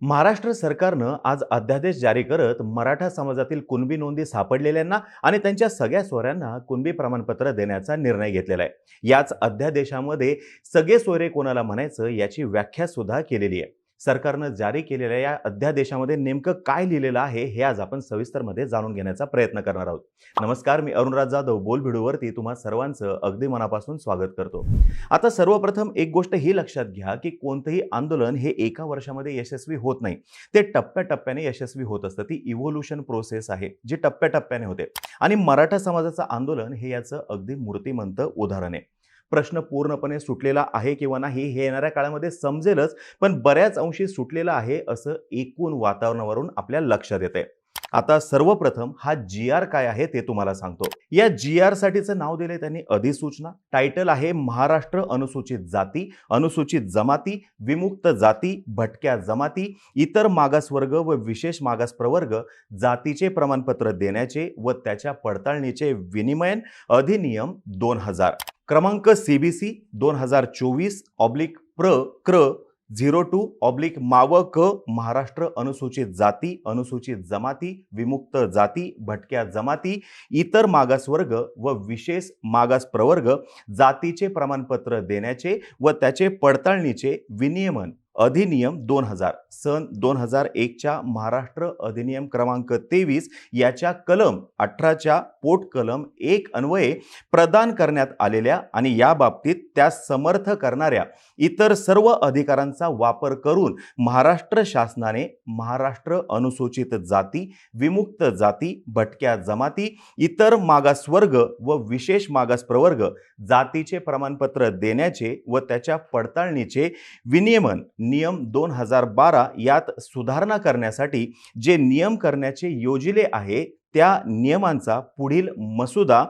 महाराष्ट्र सरकारनं आज अध्यादेश जारी करत मराठा समाजातील कुणबी नोंदी सापडलेल्यांना आणि त्यांच्या सगळ्या सोयऱ्यांना कुणबी प्रमाणपत्र देण्याचा निर्णय घेतलेला आहे। याच अध्यादेशामध्ये सगळे सोयरे कोणाला म्हणायचं याची व्याख्या सुद्धा केलेली आहे। सरकारनं जारी केलेल्या या अध्यादेशामध्ये नेमकं काय लिहिलेलं आहे हे आज आपण सविस्तरमध्ये जाणून घेण्याचा प्रयत्न करणार आहोत। नमस्कार, मी अरुणराज जाधव बोलभिडूवरती तुम्हा सर्वांचं अगदी मनापासून स्वागत करतो। आता सर्वप्रथम एक गोष्ट ही लक्षात घ्या की कोणतेही आंदोलन हे एका वर्षामध्ये यशस्वी होत नाही, ते टप्प्याटप्प्याने यशस्वी होत असतं। ती इव्होल्यूशन प्रोसेस आहे जी टप्प्याटप्प्याने होते आणि मराठा समाजाचं आंदोलन हे याचं अगदी मूर्तिमंत उदाहरण आहे। प्रश्न पूर्णपणे सुटलेला आहे किंवा नाही हे येणाऱ्या काळामध्ये समजेलच, पण बऱ्याच अंशी सुटलेला आहे असं एकूण वातावरणावरून आपल्या लक्षात येते। आता सर्वप्रथम हा जी आर काय आहे ते तुम्हाला सांगतो। या जी आर साठीचं नाव दिले त्यांनी अधिसूचना। टायटल आहे महाराष्ट्र अनुसूचित जाती, अनुसूचित जमाती, विमुक्त जाती, भटक्या जमाती, इतर मागासवर्ग व विशेष मागास प्रवर्ग जातीचे प्रमाणपत्र देण्याचे व त्याच्या पडताळणीचे विनिमयन अधिनियम 2000, क्रमांक CBC 2024/प्र 02/माव क महाराष्ट्र अनुसूचित जाती, अनुसूचित जमाती, विमुक्त जाती, भटक्या जमाती, इतर मागासवर्ग व विशेष मागास प्रवर्ग जातीचे प्रमाणपत्र देण्याचे व त्याचे पडताळणीचे विनियमन अधिनियम 2000 सन 2001 च्या महाराष्ट्र अधिनियम क्रमांक 23 याच्या कलम 18 पोट कलम 1 अन्वये प्रदान करण्यात आलेल्या आणि या बाबतीत त्यास समर्थ करणाऱ्या इतर सर्व अधिकारांचा वापर करून महाराष्ट्र शासनाने महाराष्ट्र अनुसूचित जाती, विमुक्त जाती, भटक्या जमाती, इतर मागासवर्ग व विशेष मागास प्रवर्ग जातीचे प्रमाणपत्र देण्याचे व त्याच्या पडताळणीचे विनियमन नियम 2012 यात सुधारणा करण्यासाठी जे नियम करण्याचे योजिले आहे त्या नियमांचा पुढील मसुदा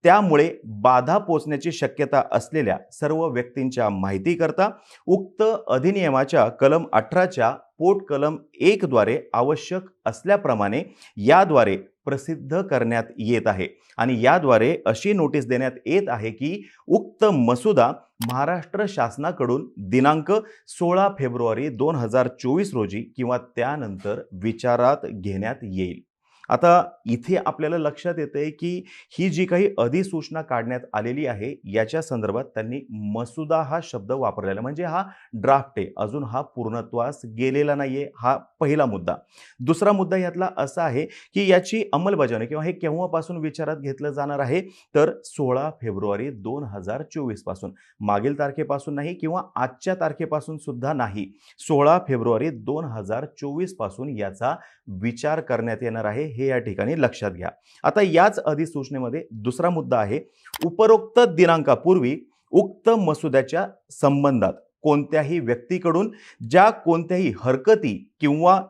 त्यामुळे बाधा पोचण्याची शक्यता असलेल्या सर्व व्यक्तींच्या माहिती करता उक्त अधिनियमाच्या कलम 18 पोट कलम 1 द्वारे आवश्यक असल्याप्रमाणे याद्वारे प्रसिद्ध करण्यात येत आहे आणि याद्वारे अशी नोटीस देण्यात येत आहे की उक्त मसुदा महाराष्ट्र शासनाकडून दिनांक 16 फेब्रुवारी 2024 रोजी किंवा त्यानंतर विचारात घेण्यात येईल। आता इथे आपल्याला लक्षात येते की ही जी काही अधिसूचना काढण्यात आलेली आहे याच्या संदर्भात त्यांनी मसुदा हा शब्द वापरलेला, म्हणजे हा ड्राफ्ट आहे, अजून हा पूर्णत्वास गेलेला नाहीये। हा पहिला मुद्दा। दुसरा मुद्दा यातला असा आहे की याची अंमलबजावणी किंवा हे केव्हापासून विचारात घेतलं जाणार आहे तर 16 फेब्रुवारी 2024 पासून, मागील तारखेपासून नाही किंवा आजच्या तारखेपासून सुद्धा नाही, 16 फेब्रुवारी 2024 पासून याचा विचार करण्यात येणार आहे हे या ठिकाणी लक्षात घ्या। आता याच अधिसूचनेमध्ये दुसरा मुद्दा आहे, उपरोक्त दिनांकापूर्वी उक्त मसुद्याच्या संबंधात कोणत्याही व्यक्तीकडून ज्या कोणत्याही हरकती किंवा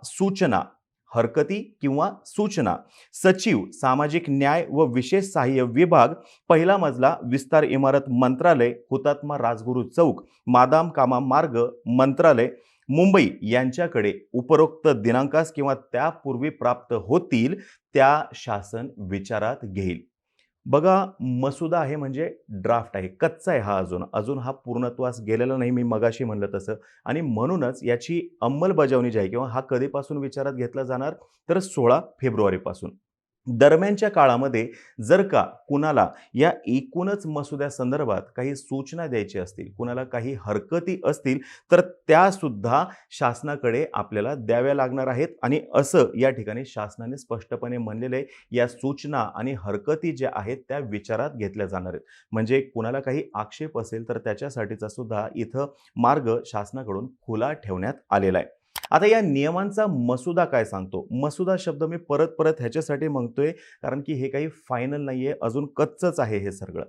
सूचना सचिव सामाजिक न्याय व विशेष सहाय्य विभाग, पहिला मजला, विस्तार इमारत मंत्रालय, हुतात्मा राजगुरू चौक, मादाम कामा मार्ग मंत्रालय, मुंबई यांच्याकडे उपरोक्त दिनांकास किंवा त्यापूर्वी प्राप्त होतील त्या शासन विचारात घेईल। बघा, मसुदा आहे म्हणजे ड्राफ्ट आहे, कच्चा आहे हा, अजून हा पूर्णत्वास गेलेला नाही, मी मगाशी म्हणलं तसं, आणि म्हणूनच याची अंमलबजावणी जी आहे किंवा हा कधीपासून विचारात घेतला जाणार तर 16 फेब्रुवारी पासून। दरम्यानच्या काळामध्ये जर का कुणाला या एकूणच मसुद्या संदर्भात काही सूचना द्यायची असतील, कुणाला काही हरकती असतील तर त्या सुद्धा शासनाकडे आपल्याला द्याव्या लागणार आहेत आणि असं या ठिकाणी शासनाने स्पष्टपणे म्हणलेलं आहे। या सूचना आणि हरकती ज्या आहेत त्या विचारात घेतल्या जाणार आहेत, म्हणजे कुणाला काही आक्षेप असेल तर त्याच्यासाठीचा सुद्धा इथं मार्ग शासनाकडून खुला ठेवण्यात आलेला आहे। आता या नियमांचा मसुदा काय सांगतो? मसुदा शब्द मी परत ह्याच्यासाठी म्हणतोय कारण की हे काही फायनल नाहीये, अजून कच्चच आहे हे सगळं।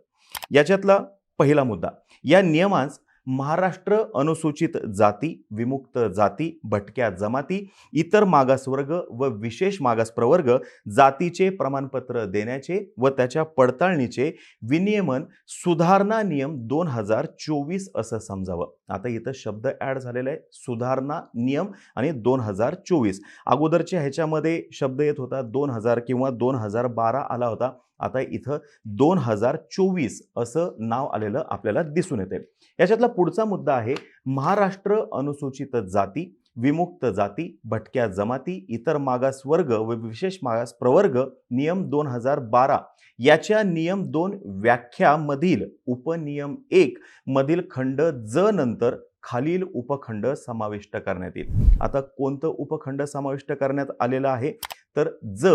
याच्यातला पहिला मुद्दा, या नियमांस महाराष्ट्र अनुसूचित जाती, विमुक्त जाती, भटक्या जमाती, इतर मागासवर्ग व विशेष मागास प्रवर्ग जातीचे प्रमाणपत्र देण्याचे व त्याच्या पडताळणीचे विनियमन सुधारणा नियम 2024 असं समजावं। आता इथं शब्द ऍड झालेला आहे, सुधारणा नियम आणि 2024। अगोदरच्या ह्याच्यामध्ये शब्द येत होता 2000 किंवा 2012 आला होता, आता इथं 2024 असं नाव आलेलं आपल्याला दिसून येते। याच्यातला पुढचा मुद्दा आहे, महाराष्ट्र अनुसूचित जाती, विमुक्त जाती, भटक्या जमाती, इतर मागास वर्ग व विशेष मागास प्रवर्ग नियम 2012 याच्या नियम 2 व्याख्यामधील उपनियम 1 मधील खंड ज नंतर खालील उपखंड समाविष्ट करण्यात येईल. आता कोणतं उपखंड समाविष्ट करण्यात आलेलं आहे तर ज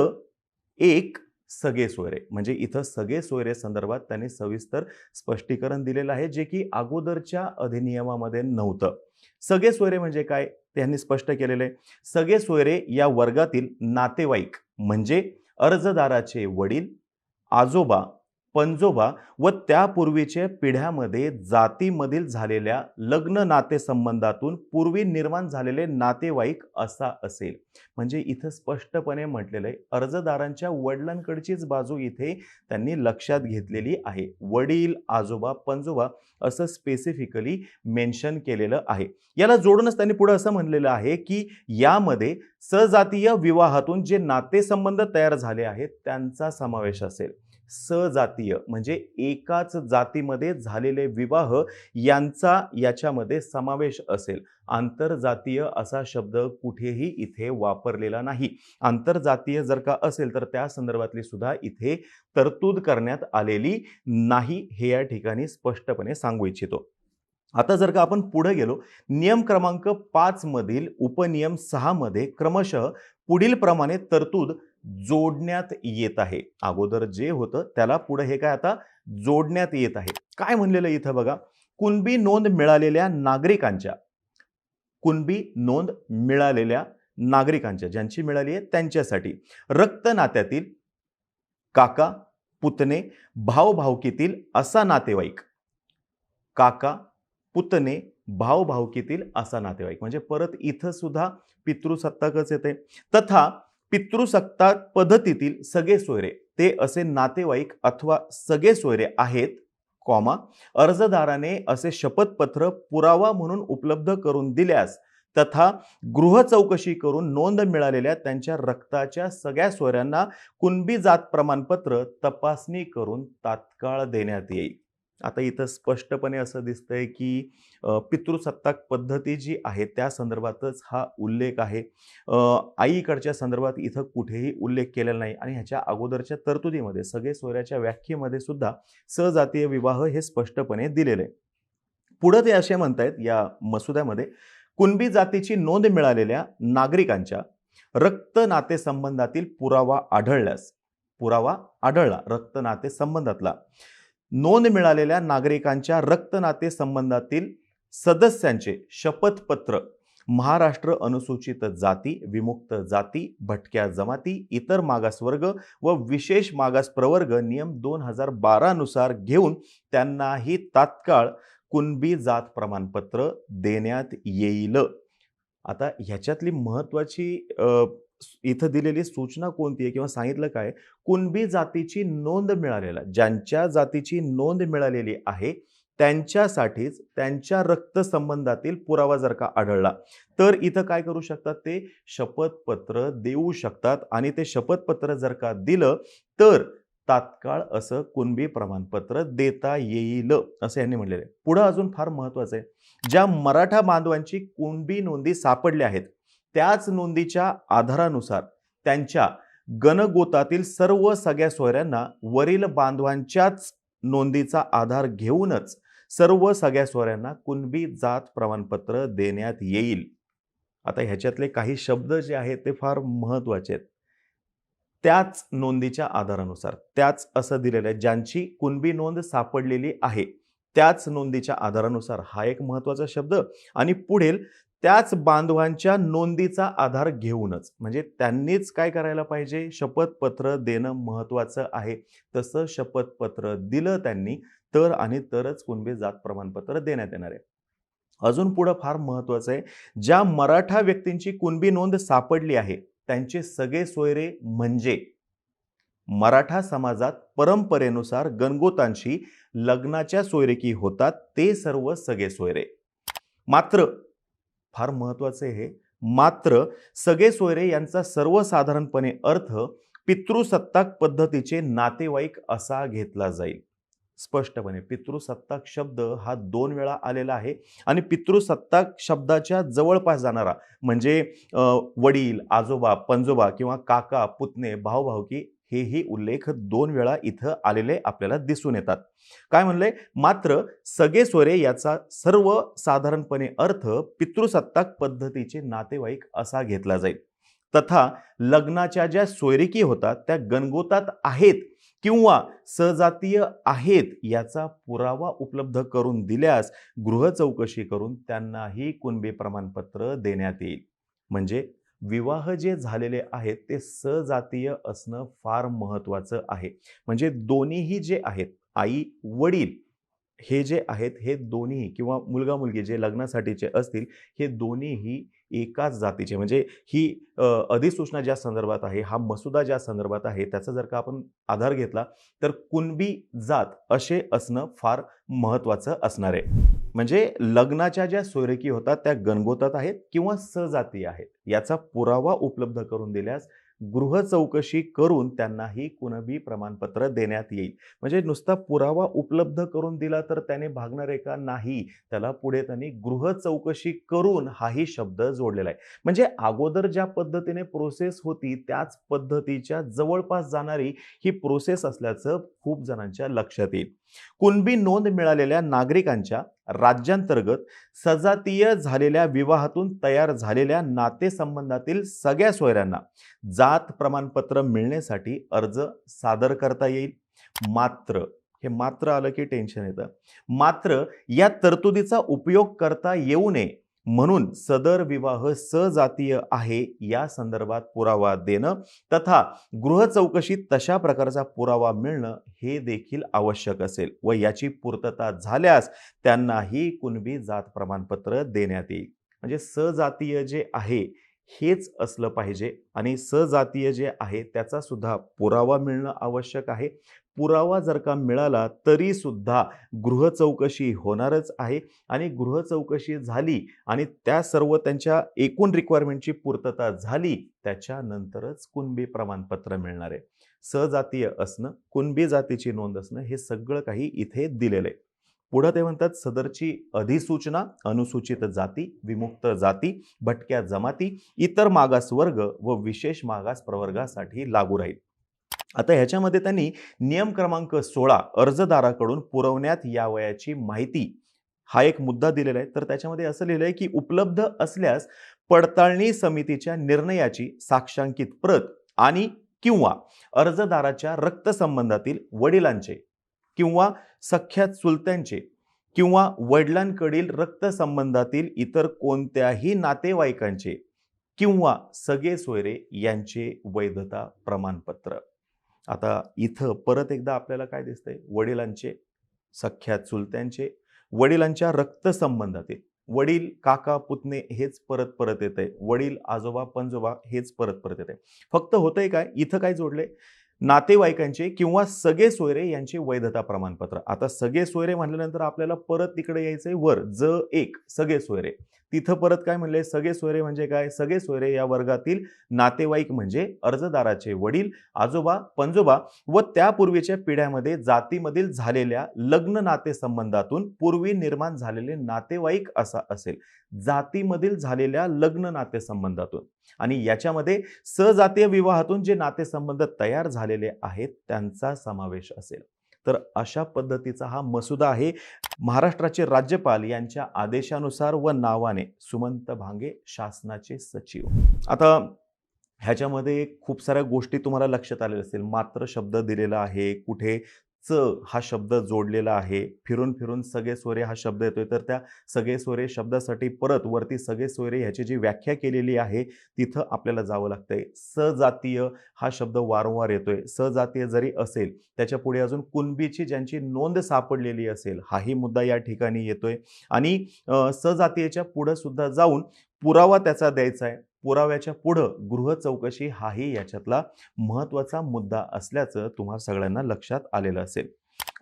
1 सगळे सोयरे, म्हणजे इथं सगळे सोयरे संदर्भात त्यांनी सविस्तर स्पष्टीकरण दिलेलं आहे, जे की अगोदरच्या अधिनियमामध्ये नव्हतं. सगळे सोयरे म्हणजे काय त्यांनी स्पष्ट केलेलं आहे. सगळे सोयरे या वर्गातील नातेवाईक म्हणजे अर्जदाराचे वडील, आजोबा, पणजोबा व त्यापूर्वीच्या पिढ्यामध्ये जातीमधील झालेल्या लग्न नातेसंबंधातून पूर्वी निर्माण झालेले नातेवाईक असा असेल. म्हणजे इथं स्पष्टपणे म्हटलेलं आहे, अर्जदारांच्या वडिलांकडचीच बाजू इथे त्यांनी लक्षात घेतलेली आहे. वडील, आजोबा, पणजोबा असं स्पेसिफिकली मेन्शन केलेलं आहे. याला जोडूनच त्यांनी पुढे असं म्हणलेलं आहे की यामध्ये सजातीय विवाहातून जे नातेसंबंध तयार झाले आहेत त्यांचा समावेश असेल. सजातीय म्हणजे एकाच जातीमध्ये झालेले विवाह यांचा याच्यामध्ये समावेश असेल. आंतरजातीय असा शब्द कुठेही इथे वापरलेला नाही. आंतरजातीय जर का असेल तर त्या संदर्भातली सुद्धा इथे तरतूद करण्यात आलेली नाही, हे या ठिकाणी स्पष्टपणे सांगू इच्छितो. आता जर का आपण पुढे गेलो, नियम क्रमांक 5 मधील उपनियम 6 मध्ये क्रमशः पुढील प्रमाणे तरतूद जोडण्यात येत आहे. अगोदर जे होतं त्याला पुढे हे काय आता जोडण्यात येत आहे. काय म्हणलेलं इथं बघा, कुणबी नोंद मिळालेल्या नागरिकांच्या, कुणबी नोंद मिळालेल्या नागरिकांच्या ज्यांची मिळाली आहे त्यांच्यासाठी रक्त नात्यातील काका, पुतणे, भाऊ भावकीतील असा नातेवाईक, काका, पुतणे, भाऊ भावकीतील असा नातेवाईक, म्हणजे परत इथं सुद्धा पितृसत्ताकच येते. तथा पितृसत्ताक पद्धतीतील सगळे सोयरे ते असे नातेवाईक अथवा सगळे सोयरे आहेत, कॉमा अर्जदाराने असे शपथपत्र पुरावा म्हणून उपलब्ध करून दिल्यास तथा गृह चौकशी करून नोंद मिळालेल्या त्यांच्या रक्ताच्या सगळ्या सोयऱ्यांना कुणबी जात प्रमाणपत्र तपासणी करून तात्काळ देण्यात येईल. आता इथं स्पष्टपणे असं दिसतंय की पितृसत्ताक पद्धती जी आहे त्या संदर्भातच हा उल्लेख आहे. आईकडच्या संदर्भात इथं कुठेही उल्लेख केलेला नाही आणि ह्याच्या अगोदरच्या तरतुदीमध्ये सगळे सोयऱ्याच्या व्याख्येमध्ये सुद्धा सजातीय विवाह हे स्पष्टपणे दिलेले आहे. पुढे ते असे म्हणतायत या मसुद्यामध्ये, कुणबी जातीची नोंद मिळालेल्या नागरिकांच्या रक्त नाते संबंधातील पुरावा आढळल्यास, पुरावा आढळला रक्त नाते संबंधातला, नोंद मिळालेल्या नागरिकांच्या रक्त नाते संबंधातील सदस्यांचे शपथपत्र महाराष्ट्र अनुसूचित जाती, विमुक्त जाती, भटक्या जमाती, इतर मागासवर्ग व विशेष मागास प्रवर्ग नियम 2012 नुसार घेऊन त्यांनाही तात्काळ कुणबी जात प्रमाणपत्र देण्यात येईल. आता ह्याच्यातली महत्वाची इथं दिलेली सूचना कोणती आहे किंवा सांगितलं काय, कुणबी जातीची नोंद मिळालेला, ज्यांच्या जातीची नोंद मिळालेली आहे त्यांच्यासाठीच त्यांच्या रक्त संबंधातील पुरावा जर का आढळला तर इथं काय करू शकतात, ते शपथपत्र देऊ शकतात आणि ते शपथपत्र जर का दिलं तर तात्काळ असं कुणबी प्रमाणपत्र देता येईल असं यांनी म्हटलेलं आहे. पुढे अजून फार महत्वाचं आहे, ज्या मराठा बांधवांची कुणबी नोंदी सापडल्या आहेत त्याच नोंदीच्या आधारानुसार त्यांच्या गणगोतातील सर्व सगळ्या सोयऱ्यांना वरील बांधवांच्याच नोंदीचा आधार घेऊनच सर्व सगळ्या सोयऱ्यांना कुणबी जात प्रमाणपत्र देण्यात येईल. आता ह्याच्यातले काही शब्द जे आहेत ते फार महत्वाचे आहेत. त्याच नोंदीच्या आधारानुसार, त्याच असं दिलेलं आहे, ज्यांची कुणबी नोंद सापडलेली आहे त्याच नोंदीच्या आधारानुसार हा एक महत्वाचा शब्द. आणि पुढील त्याच बांधवांच्या नोंदीचा आधार घेऊनच, म्हणजे त्यांनीच काय करायला पाहिजे, शपथपत्र देणं महत्वाचं आहे. तसं शपथपत्र दिलं त्यांनी तर आणि तरच कुणबी जात प्रमाणपत्र देण्यात येणार आहे. अजून पुढे फार महत्वाचं आहे, ज्या मराठा व्यक्तींची कुणबी नोंद सापडली आहे त्यांचे सगळे सोयरे म्हणजे मराठा समाजात परंपरेनुसार गणगोतांशी लग्नाच्या सोयरेकी होतात ते सर्व सगळे सोयरे. मात्र फार महत्वाचे हे, मात्र सगळे सोयरे यांचा सर्वसाधारणपणे अर्थ पितृसत्ताक पद्धतीचे नातेवाईक असा घेतला जाईल. स्पष्टपणे पितृसत्ताक शब्द हा 2 वेळा आलेला आहे आणि पितृसत्ताक शब्दाच्या जवळपास जाणारा म्हणजे वडील, आजोबा, पणजोबा किंवा काका, पुतणे, भाऊ-भावकी हेही उल्लेख 2 वेळा इथं आलेले आपल्याला दिसून येतात. काय म्हणले? मात्र सगेसोयरे याचा सर्वसाधारणपणे अर्थ पितृसत्ताक पद्धतीचे नातेवाईक असा घेतला जाईल. तथा लग्नाच्या ज्या सोयरिकी होतात त्या गणगोतात आहेत किंवा सजातीय आहेत याचा पुरावा उपलब्ध करून दिल्यास गृह चौकशी करून त्यांनाही कुणबी प्रमाणपत्र देण्यात येईल. म्हणजे विवाह जे झालेले आहेत ते सजातीय असणं फार महत्त्वाचं आहे. म्हणजे दोन्हीही जे आहेत आई वडील हे जे आहेत हे दोन्ही किंवा मुलगा मुलगी जे लग्नासाठीचे असतील हे दोन्हीही एकाच जातीचे म्हणजे ही अधिसूचना ज्या संदर्भात आहे हा मसुदा ज्या संदर्भात आहे त्याचा जर का आपण आधार घेतला तर कुणबी जात असे असणं फार महत्त्वाचं असणार आहे. म्हणजे लग्नाच्या ज्या सोयरिकी होतात त्या गणगोतात आहेत किंवा सजातीय आहेत याचा पुरावा उपलब्ध करून दिल्यास गृह चौकशी करून त्यांनाही कुणबी प्रमाणपत्र देण्यात येईल. म्हणजे नुसता पुरावा उपलब्ध करून दिला तर त्याने भागणार आहे का? नाही. त्याला पुढे त्यांनी गृह चौकशी करून हाही शब्द जोडलेला आहे. म्हणजे अगोदर ज्या पद्धतीने प्रोसेस होती त्याच पद्धतीच्या जवळपास जाणारी ही प्रोसेस असल्याचं खूप जणांच्या लक्षात येईल. कुणबी नोंद मिळालेल्या नागरिकांच्या राज्यांतर्गत सजातीय झालेल्या विवाहातून तयार झालेल्या नातेसंबंधातील सगळ्या सोयऱ्यांना जात प्रमाणपत्र मिळण्यासाठी अर्ज सादर करता येईल. मात्र हे मात्र आलं की टेन्शन येतं. मात्र या तरतुदीचा उपयोग करता येऊ नये म्हणून सदर विवाह सजातीय आहे या संदर्भात पुरावा देणं तथा गृह चौकशीत तशा प्रकारचा पुरावा मिळणं हे देखील आवश्यक असेल व याची पूर्तता झाल्यास त्यांनाही कुणबी जात प्रमाणपत्र देण्यात येईल. म्हणजे सजातीय जे आहे हेच असलं पाहिजे आणि सजातीय जे आहे त्याचा सुद्धा पुरावा मिळणं आवश्यक आहे. पुरावा जर का मिळाला तरी सुद्धा गृह चौकशी होणारच आहे आणि गृह चौकशी झाली आणि त्या सर्व त्यांच्या एकूण रिक्वायरमेंटची पूर्तता झाली त्याच्यानंतरच कुणबी प्रमाणपत्र मिळणार आहे. सजातीय असणं, कुणबी जातीची नोंद असणं हे सगळं काही इथे दिलेलं आहे. पुढे ते म्हणतात सदरची अधिसूचना अनुसूचित जाती, विमुक्त जाती, भटक्या जमाती, इतर मागासवर्ग व विशेष मागास प्रवर्गासाठी लागू राहील. आता ह्याच्यामध्ये त्यांनी नियम क्रमांक 16 अर्जदाराकडून पुरवण्यात यावयाची माहिती हा एक मुद्दा दिलेला आहे. तर त्याच्यामध्ये असं लिहिलं आहे की उपलब्ध असल्यास पडताळणी समितीच्या निर्णयाची साक्षांकित प्रत आणि किंवा अर्जदाराच्या रक्तसंबंधातील वडिलांचे किंवा सख्या चुलत्यांचे किंवा वडिलांकडील रक्तसंबंधातील इतर कोणत्याही नातेवाईकांचे किंवा सगळे सोयरे यांचे वैधता प्रमाणपत्र. आता इथं परत एकदा आपल्याला काय दिसतंय? वडिलांचे, सख्या चुलत्यांचे, वडिलांच्या रक्तसंबंधातील वडील, काका, पुतणे हेच परत परत येत आहे. वडील, आजोबा, पणजोबा हेच परत परत येत आहे. फक्त होतंय काय इथं काय जोडले? नातेवाईकांचे किंवा सगळे सोयरे यांचे वैधता प्रमाणपत्र. आता सगळे सोयरे म्हटल्यानंतर आपल्याला परत तिकडे यायचंय वर एक सगळे सोयरे. तिथं परत काय म्हणले? सगळे सोयरे म्हणजे काय? सगळे सोयरे या वर्गातील नातेवाईक म्हणजे अर्जदाराचे वडील, आजोबा, पणजोबा व त्यापूर्वीच्या पिढ्यामध्ये जातीमधील झालेल्या लग्न नातेसंबंधातून पूर्वी निर्माण झालेले नातेवाईक असा असेल. जातीमधील झालेल्या लग्न नातेसंबंधातून आणि याच्यामध्ये सजातीय विवाहातून जे नातेसंबंध तयार झालेले आहेत त्यांचा समावेश असेल. तर अशा पद्धतीचा हा मसुदा आहे. महाराष्ट्राचे राज्यपाल यांच्या आदेशानुसार व नावाने सुमंत भांगे शासनाचे सचिव. आता ह्याच्यामध्ये खूप साऱ्या गोष्टी तुम्हाला लक्षात आलेल्या असतील. मात्र शब्द दिलेला आहे, कुठे च हा शब्द जोडलेला आहे, फिरून फिरून सगळे सोयरे हा शब्द येतोय. तर त्या सगळे सोयरे शब्दासाठी परत वरती सगळे सोयरे ह्याची जी व्याख्या केलेली आहे तिथं आपल्याला जावं लागतंय. सजातीय हा शब्द वारंवार येतोय. सजातीय जरी असेल त्याच्या पुढे अजून कुणबीची ज्यांची नोंद सापडलेली असेल हाही मुद्दा या ठिकाणी येतोय आणि सजातीयच्या पुढे सुद्धा जाऊन पुरावा त्याचा द्यायचा आहे. पुराव्याच्या पुढं गृह चौकशी हाही याच्यातला महत्त्वाचा मुद्दा असल्याचं तुम्हा सगळ्यांना लक्षात आलेलं असेल.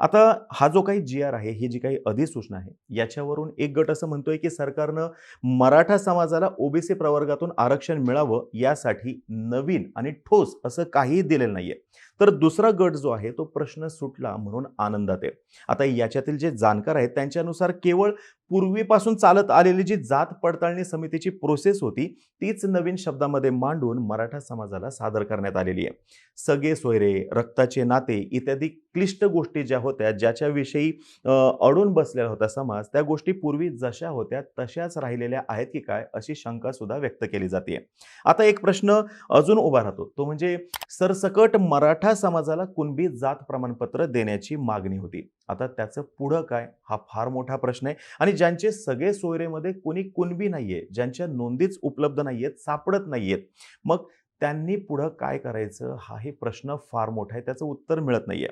आता हा जो काही जी आर आहे, ही जी काही अधिसूचना आहे याच्यावरून एक गट असं म्हणतोय की सरकारनं मराठा समाजाला ओबीसी प्रवर्गातून आरक्षण मिळावं यासाठी नवीन आणि ठोस असं काहीही दिलेलं नाहीये. तर दुसरा गट जो आहे तो प्रश्न सुटला म्हणून आनंदात आहे. आता याच्यातील जे जाणकार आहेत त्यांच्यानुसार केवळ पूर्वीपासून चालत आलेली जी जात पडताळणी समितीची प्रोसेस होती तीच नवीन शब्दामध्ये मांडून मराठा समाजाला सादर करण्यात आलेली आहे. सगळे सोयरे, रक्ताचे नाते इत्यादी क्लिष्ट गोष्टी ज्या होत्या ज्याच्याविषयी अडून बसलेला होता समाज, त्या गोष्टी पूर्वी जशा होत्या तशाच राहिलेल्या आहेत की काय अशी शंका सुद्धा व्यक्त केली जाते. आता एक प्रश्न अजून उभा राहतो तो म्हणजे सरसकट मराठा समाजाला कुणबी जात प्रमाणपत्र देण्याची मागणी होती. आता त्याचं पुढं काय हा फार मोठा प्रश्न आहे आणि ज्यांचे सगळे सोयरेमध्ये कोणी कुणबी नाहीये, ज्यांच्या नोंदीच उपलब्ध नाहीयेत, सापडत नाहीयेत, मग त्यांनी पुढं काय करायचं हाही प्रश्न फार मोठा आहे. त्याचं उत्तर मिळत नाहीये.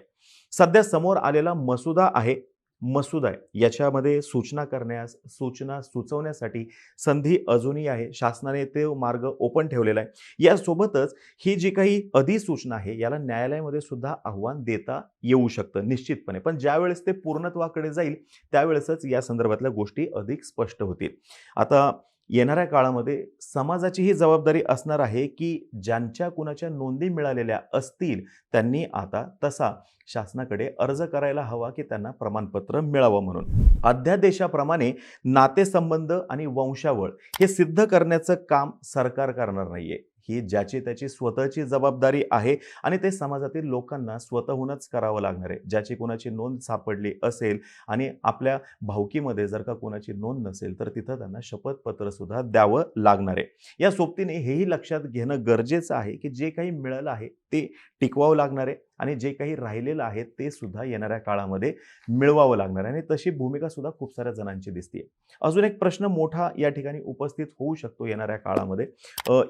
सध्या समोर आलेला मसुदा आहे. मसुदा आहे याच्यामध्ये सूचना करण्यास, सूचना सुचवण्यासाठी संधी अजूनही आहे. शासनाने ते मार्ग ओपन ठेवलेला आहे. यासोबतच ही जी काही अधिसूचना आहे याला न्यायालयामध्ये सुद्धा आव्हान देता येऊ शकतं निश्चितपणे. पण ज्यावेळेस ते पूर्णत्वाकडे जाईल त्यावेळेसच या संदर्भातल्या गोष्टी अधिक स्पष्ट होतील. आता येणाऱ्या काळामध्ये समाजाची ही जबाबदारी असणार आहे की ज्यांच्या कुणाच्या नोंदी मिळालेल्या असतील त्यांनी आता तसा शासनाकडे अर्ज करायला हवा की त्यांना प्रमाणपत्र मिळावं म्हणून. अध्यादेशाप्रमाणे नातेसंबंध आणि वंशावळ हे सिद्ध करण्याचं काम सरकार करणार नाहीये. ही ज्याची त्याची स्वतःची जबाबदारी आहे आणि ते समाजातील लोकांना स्वतःहूनच करावं लागणार आहे. ज्याची कोणाची नोंद सापडली असेल आणि आपल्या भावकीमध्ये जर का कोणाची नोंद नसेल तर तिथं त्यांना शपथपत्र सुद्धा द्यावं लागणार आहे. या सोबतीने हेही लक्षात घेणं गरजेचं आहे की जे काही मिळालं आहे ते टिकवावं लागणार आहे आणि जे काही राहिलेलं आहे ते सुद्धा येणाऱ्या काळामध्ये मिळवावं लागणार आहे आणि तशी भूमिका सुद्धा खूप साऱ्या जणांची दिसते. अजून एक प्रश्न मोठा या ठिकाणी उपस्थित होऊ शकतो येणाऱ्या काळामध्ये,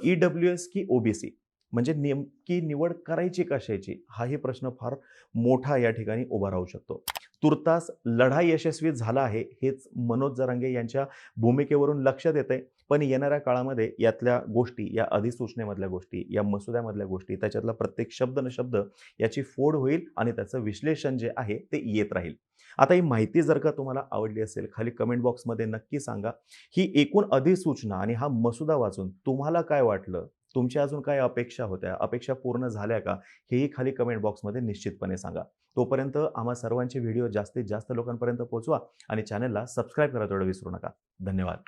ईडब्ल्यूएस की ओबीसी म्हणजे नेमकी निवड करायची कशाची हाही प्रश्न फार मोठा या ठिकाणी उभा राहू शकतो. तुर्तास लढा यशस्वी झाला आहे हेच मनोज जरांगे यांच्या भूमिकेवरून लक्षात येत आहे. पण येणाऱ्या काळामध्ये यातल्या गोष्टी, या अधिसूचनेमधल्या गोष्टी, या मसुद्यामधल्या गोष्टी, त्याच्यातला प्रत्येक शब्द न शब्द याची फोड होईल आणि त्याचं विश्लेषण जे आहे ते येत राहील. आता ही माहिती जर का तुम्हाला आवडली असेल खाली कमेंट बॉक्समध्ये नक्की सांगा. ही एकूण अधिसूचना आणि हा मसुदा वाचून तुम्हाला काय वाटलं? तुमच्या अजून काय अपेक्षा होत्या? अपेक्षा पूर्ण झाल्या का? हेही खाली कमेंट बॉक्समध्ये निश्चितपणे सांगा. तोपर्यंत आम्हा सर्वांचे व्हिडिओ जास्तीत जास्त लोकांपर्यंत पोहोचवा आणि चॅनलला सबस्क्राईब करायला तेवढं विसरू नका. धन्यवाद.